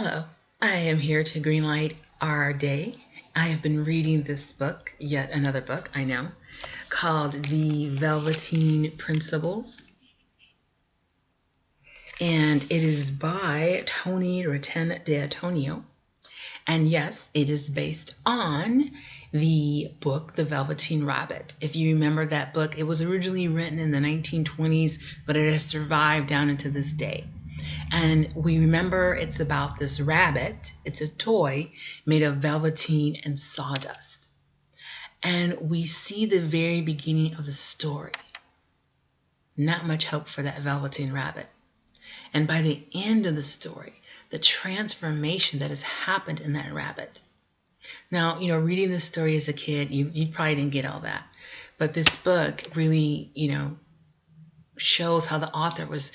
Hello, I am here to greenlight our day. I have been reading this book, yet another book, I know, called The Velveteen Principles. And it is by Toni Raiten. And yes, it is based on the book, The Velveteen Rabbit. If you remember that book, it was originally written in the 1920s, but it has survived down into this day. And we remember it's about this rabbit. It's a toy made of velveteen and sawdust. And we see the very beginning of the story. Not much hope for that velveteen rabbit. And by the end of the story, the transformation that has happened in that rabbit. Now, reading this story as a kid, you probably didn't get all that. But this book really, shows how the author was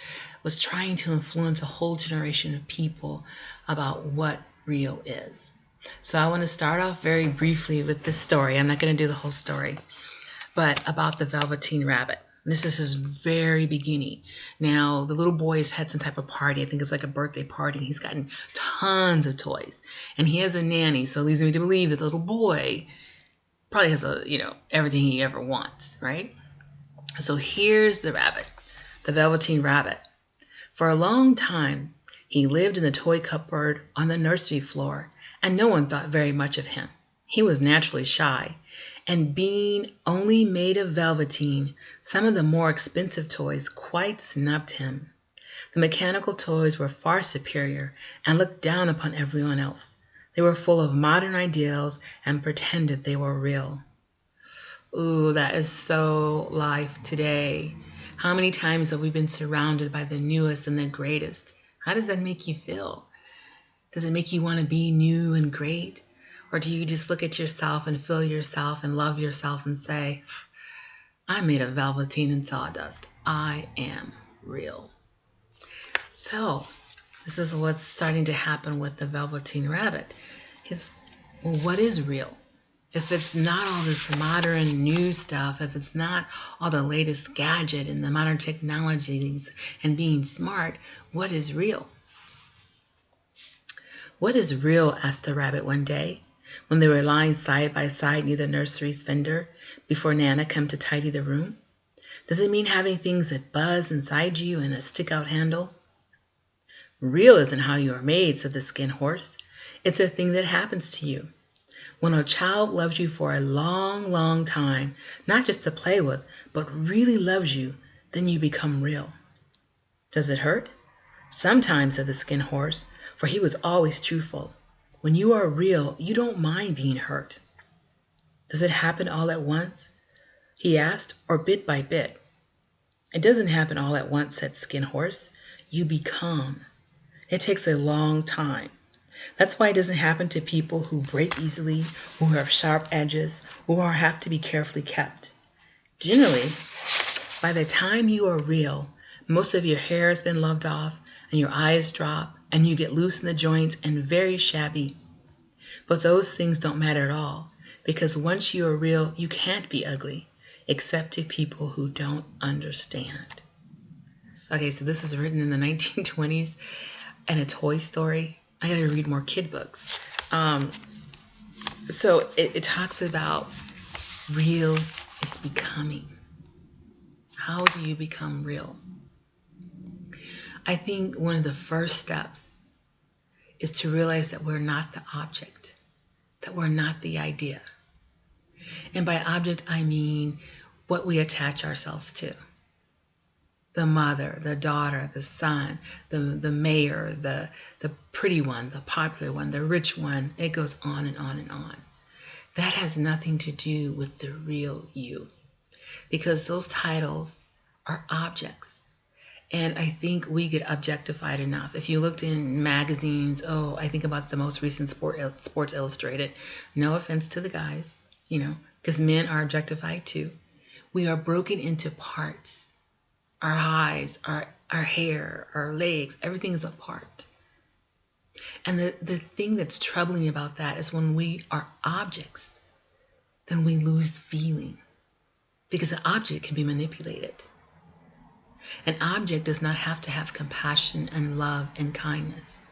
trying to influence a whole generation of people about what real is. So I want to start off very briefly with this story. I'm not going to do the whole story, but about the Velveteen Rabbit. This is his very beginning. Now, the little boy has had some type of party. I think it's like a birthday party. He's gotten tons of toys. And he has a nanny, so it leads me to believe that the little boy probably has everything he ever wants, right? So here's the rabbit, the Velveteen Rabbit. For a long time, he lived in the toy cupboard on the nursery floor, and no one thought very much of him. He was naturally shy, and being only made of velveteen, some of the more expensive toys quite snubbed him. The mechanical toys were far superior and looked down upon everyone else. They were full of modern ideals and pretended they were real. Ooh, that is so life today. How many times have we been surrounded by the newest and the greatest? How does that make you feel? Does it make you want to be new and great? Or do you just look at yourself and feel yourself and love yourself and say, I'm made of velveteen and sawdust. I am real. So this is what's starting to happen with the Velveteen Rabbit. What is real? If it's not all this modern new stuff, if it's not all the latest gadget and the modern technologies and being smart, what is real? What is real? Asked the rabbit one day, when they were lying side by side near the nursery's fender before Nana came to tidy the room. Does it mean having things that buzz inside you and a stick-out handle? Real isn't how you are made, said the skin horse. It's a thing that happens to you. When a child loves you for a long, long time, not just to play with, but really loves you, then you become real. Does it hurt? Sometimes, said the skin horse, for he was always truthful. When you are real, you don't mind being hurt. Does it happen all at once? He asked, or bit by bit? It doesn't happen all at once, said Skin Horse. You become. It takes a long time. That's why it doesn't happen to people who break easily, who have sharp edges, who have to be carefully kept. Generally, by the time you are real, most of your hair has been loved off, and your eyes drop, and you get loose in the joints and very shabby. But those things don't matter at all, because once you are real, you can't be ugly, except to people who don't understand. Okay, so this is written in the 1920s and a toy story. I gotta read more kid books. So it talks about real is becoming. How do you become real? I think one of the first steps is to realize that we're not the object, that we're not the idea. And by object, I mean what we attach ourselves to. The mother, the daughter, the son, the mayor, the pretty one, the popular one, the rich one. It goes on and on and on. That has nothing to do with the real you, because those titles are objects. And I think we get objectified enough. If you looked in magazines, I think about the most recent Sports Illustrated. No offense to the guys, because men are objectified too. We are broken into parts. Our eyes, our hair, our legs, everything is a part. And the thing that's troubling about that is when we are objects, then we lose feeling, because an object can be manipulated. An object does not have to have compassion and love and kindness.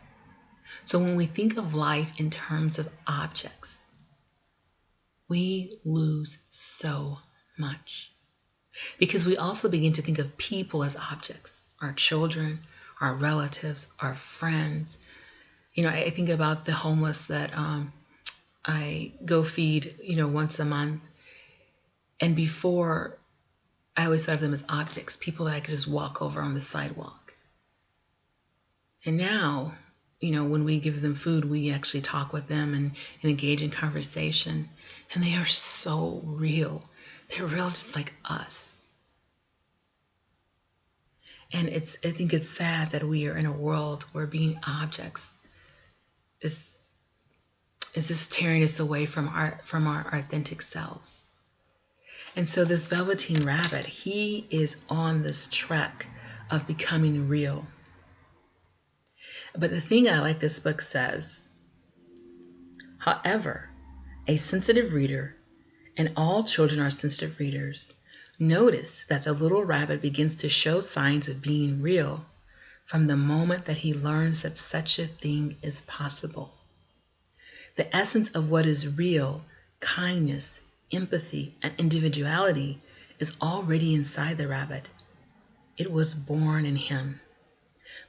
So when we think of life in terms of objects, we lose so much. Because we also begin to think of people as objects, our children, our relatives, our friends. I think about the homeless that I go feed, once a month. And before, I always thought of them as objects, people that I could just walk over on the sidewalk. And now, when we give them food, we actually talk with them and engage in conversation. And they are so real. They're real just like us. And I think it's sad that we are in a world where being objects is just tearing us away from our authentic selves. And so this Velveteen Rabbit, he is on this trek of becoming real. But the thing I like this book says, however, a sensitive reader, and all children are sensitive readers, notice that the little rabbit begins to show signs of being real from the moment that he learns that such a thing is possible. The essence of what is real, kindness, empathy, and individuality is already inside the rabbit. It was born in him.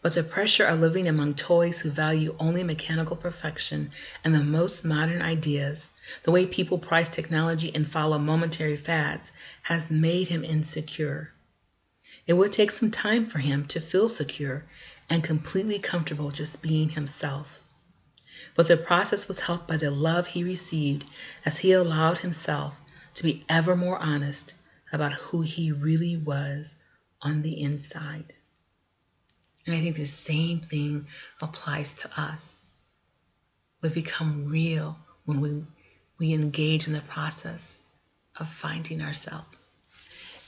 But the pressure of living among toys who value only mechanical perfection and the most modern ideas, the way people price technology and follow momentary fads, has made him insecure. It would take some time for him to feel secure and completely comfortable just being himself. But the process was helped by the love he received as he allowed himself to be ever more honest about who he really was on the inside. And I think the same thing applies to us. We become real when we engage in the process of finding ourselves.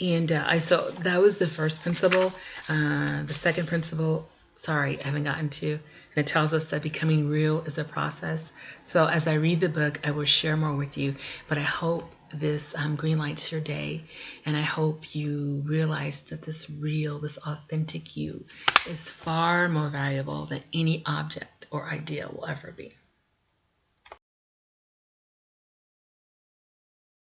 And so that was the first principle. The second principle, I haven't gotten to. And it tells us that becoming real is a process. So as I read the book, I will share more with you. But I hope this greenlights your day. And I hope you realize that this real, this authentic you is far more valuable than any object or idea will ever be.